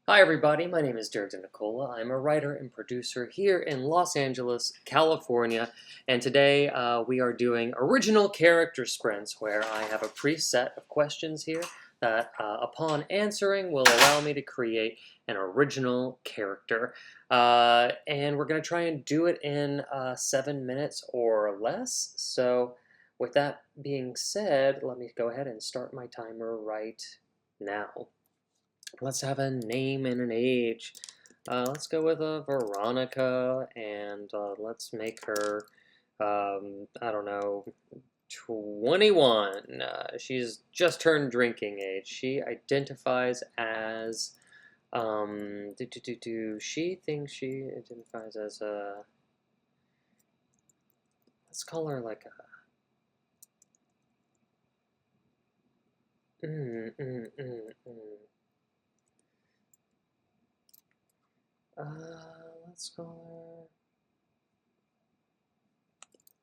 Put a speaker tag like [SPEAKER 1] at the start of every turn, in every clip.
[SPEAKER 1] Hi everybody, my name is Dirk Nicola. I'm a writer and producer here in Los Angeles, California, and today we are doing original character sprints where I have a preset of questions here that upon answering will allow me to create an original character. And we're going to try and do it in 7 minutes or less. So with that being said, let me go ahead and start my timer right now. Let's have a name and an age. Let's go with a Veronica, and let's make her, I don't know, 21. She's just turned drinking age. She identifies as, she thinks she identifies as a, let's call her like a, let's call her,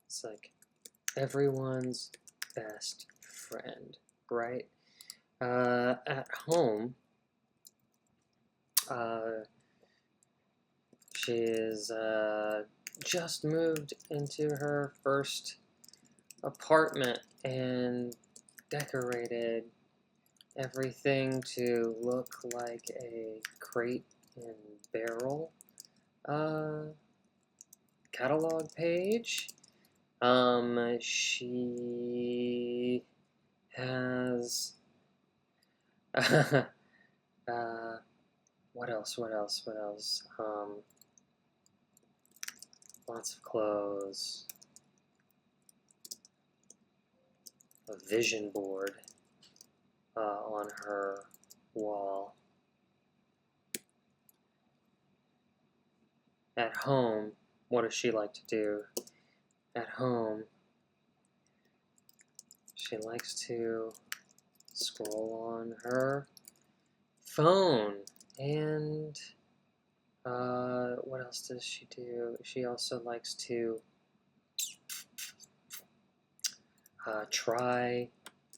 [SPEAKER 1] it's like everyone's best friend, right? At home, she is just moved into her first apartment and decorated everything to look like a crate and barrel catalog page. She has what else? Lots of clothes, a vision board on her wall. At home, what does she like to do? At home, she likes to scroll on her phone. And what else does she do? She also likes to try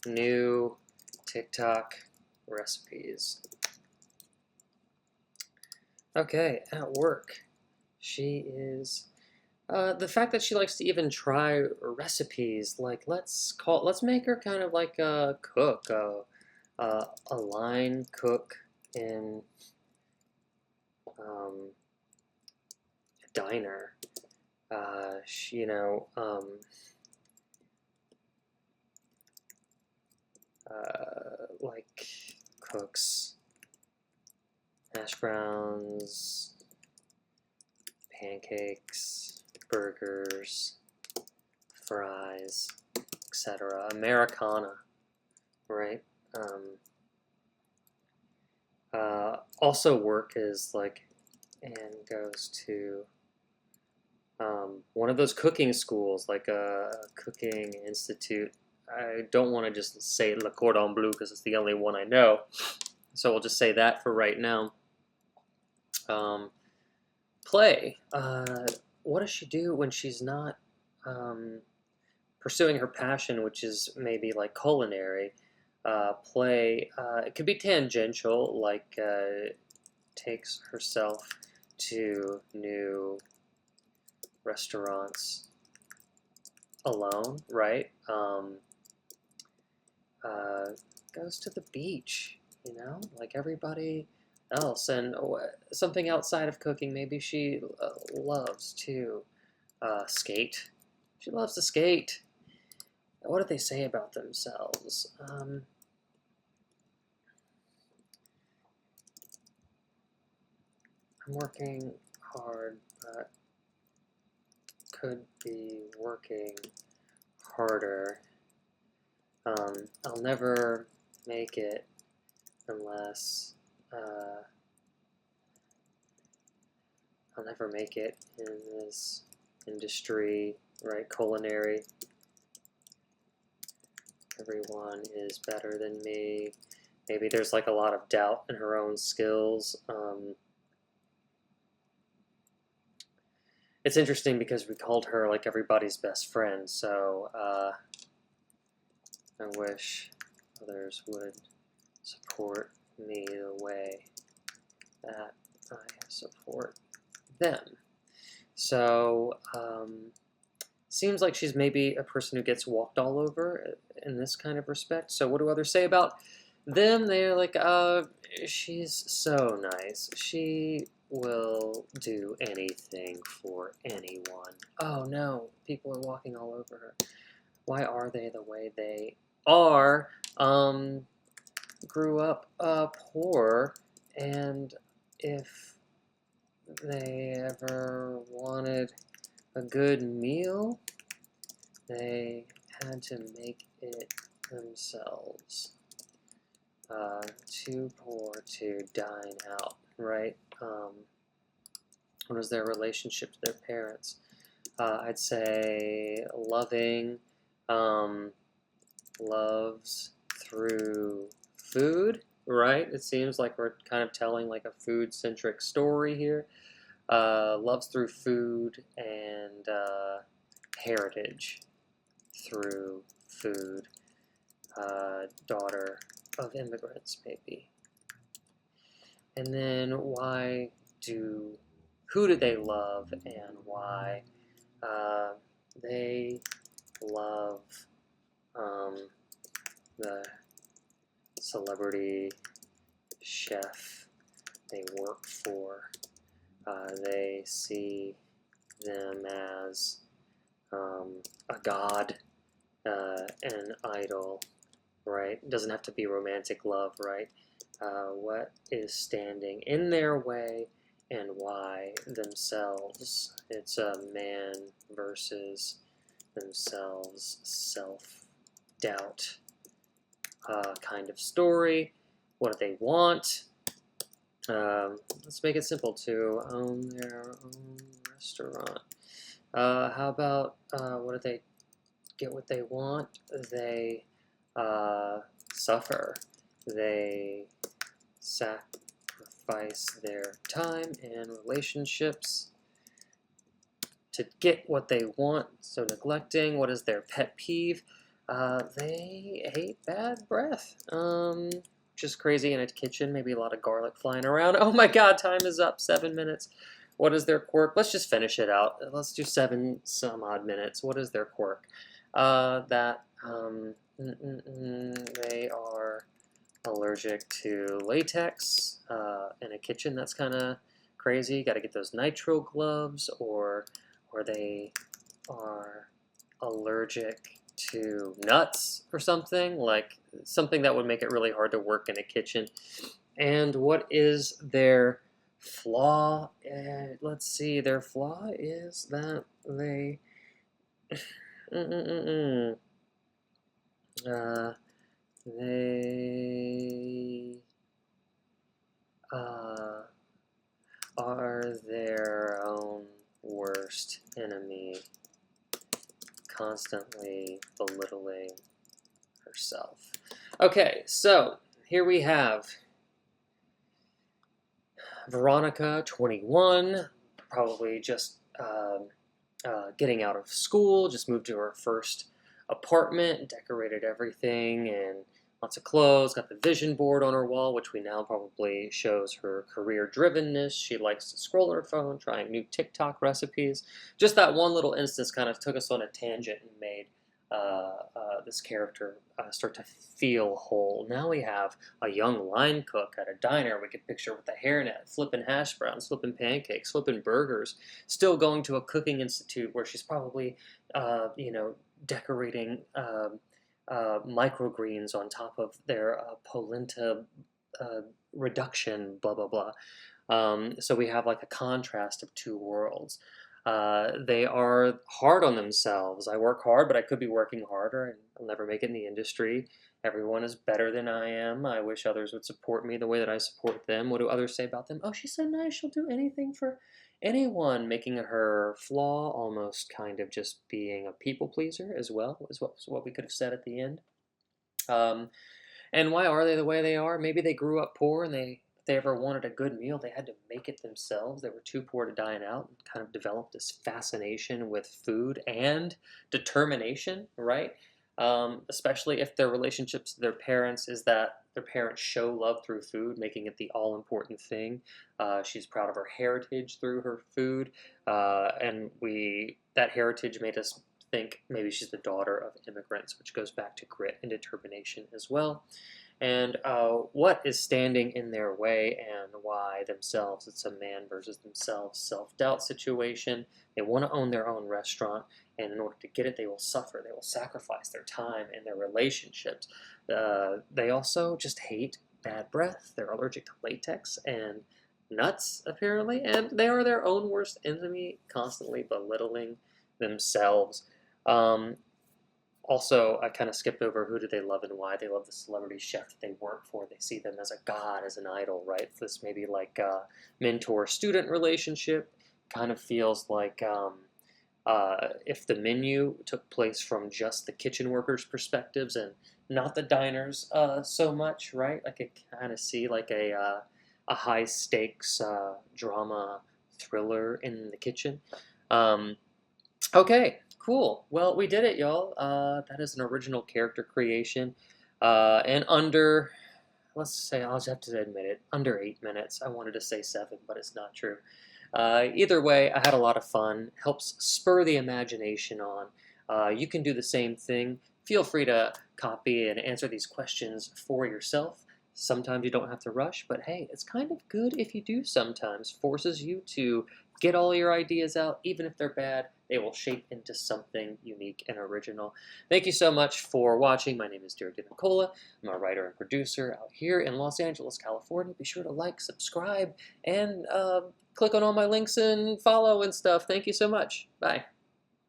[SPEAKER 1] new TikTok recipes. Okay, at work, she is the fact that she likes to even try recipes. Like let's make her kind of like a cook, a line cook in a diner. She, like cooks hash browns, pancakes, burgers, fries, etc. Americana, right? Also work is like, and goes to one of those cooking schools, like a cooking institute. I don't want to just say Le Cordon Bleu because it's the only one I know, so we'll just say that for right now. Play. What does she do when she's not pursuing her passion, which is maybe like culinary? Play. It could be tangential, like takes herself to new restaurants alone, right? Goes to the beach, like everybody else, and something outside of cooking. Maybe she loves to skate. She loves to skate. What do they say about themselves? I'm working hard, but could be working harder. I'll never make it unless I'll never make it in this industry, right? Culinary. Everyone is better than me. Maybe there's like a lot of doubt in her own skills. It's interesting because we called her like everybody's best friend, so I wish others would support me the way support them. So, seems like she's maybe a person who gets walked all over in this kind of respect. So what do others say about them? They're like, she's so nice. She will do anything for anyone. Oh no, people are walking all over her. Why are they the way they are? Grew up poor, and if they ever wanted a good meal, they had to make it themselves. Too poor to dine out, right? What was their relationship to their parents? I'd say loving, loves through food, right? It seems like we're kind of telling like a food-centric story here. Loves through food and heritage through food. Daughter of immigrants, maybe. And then who do they love and why? They love the celebrity chef they work for. They see them as a god, an idol, right? It doesn't have to be romantic love, right? What is standing in their way and why themselves? It's a man versus themselves, self-doubt kind of story. What do they want? Let's make it simple. To own their own restaurant. How about what do they get what they want? They suffer. They sacrifice their time and relationships to get what they want. So neglecting, what is their pet peeve? They hate bad breath. Just crazy in a kitchen, maybe a lot of garlic flying around. Oh my god, time is up, 7 minutes. What is their quirk? Let's just finish it out. Let's do 7 some odd minutes. What is their quirk? They are allergic to latex in a kitchen. That's kind of crazy. Got to get those nitrile gloves, or they are allergic to nuts or something, like something that would make it really hard to work in a kitchen. And what is their flaw? Let's see, their flaw is that they they are their own worst enemy, constantly belittling herself. Okay, so here we have Veronica, 21, probably just getting out of school, just moved to her first apartment, decorated everything, and lots of clothes, got the vision board on her wall, which we now probably shows her career drivenness. She likes to scroll on her phone, trying new TikTok recipes. Just that one little instance kind of took us on a tangent and made this character start to feel whole. Now we have a young line cook at a diner we could picture with a hairnet, flipping hash browns, flipping pancakes, flipping burgers, still going to a cooking institute where she's probably, decorating microgreens on top of their polenta reduction, blah, blah, blah. So we have like a contrast of two worlds. They are hard on themselves. I work hard, but I could be working harder, and I'll never make it in the industry. Everyone is better than I am. I wish others would support me the way that I support them. What do others say about them? Oh, she's so nice. She'll do anything for anyone, making her flaw almost kind of just being a people pleaser as well, is what we could have said at the end. And why are they the way they are? Maybe they grew up poor, and if they ever wanted a good meal, they had to make it themselves. They were too poor to dine out, and kind of developed this fascination with food and determination, right? especially if their relationships to their parents is that their parents show love through food, making it the all-important thing. She's proud of her heritage through her food, and that heritage made us think maybe she's the daughter of immigrants, which goes back to grit and determination as well. And what is standing in their way and why themselves? It's a man versus themselves self-doubt situation. They want to own their own restaurant, and in order to get it, they will suffer. They will sacrifice their time and their relationships. They also just hate bad breath. They're allergic to latex and nuts, apparently, and they are their own worst enemy, constantly belittling themselves. Um, Also, I kind of skipped over who do they love and why. They love the celebrity chef that they work for. They see them as a god, as an idol, right? This maybe like a mentor-student relationship. Kind of feels like if the menu took place from just the kitchen workers' perspectives and not the diners so much, right? I could kind of see like a high-stakes drama thriller in the kitchen. Um, Okay, cool. Well, we did it, y'all. That is an original character creation. And under, let's say, I'll just have to admit it, under 8 minutes. I wanted to say 7, but it's not true. Either way, I had a lot of fun. Helps spur the imagination on. You can do the same thing. Feel free to copy and answer these questions for yourself. Sometimes you don't have to rush, but hey, it's kind of good if you do sometimes. Forces you to get all your ideas out, even if they're bad, they will shape into something unique and original. Thank you so much for watching. My name is Derek Nicola. I'm a writer and producer out here in Los Angeles, California. Be sure to like, subscribe, and click on all my links and follow and stuff. Thank you so much. Bye.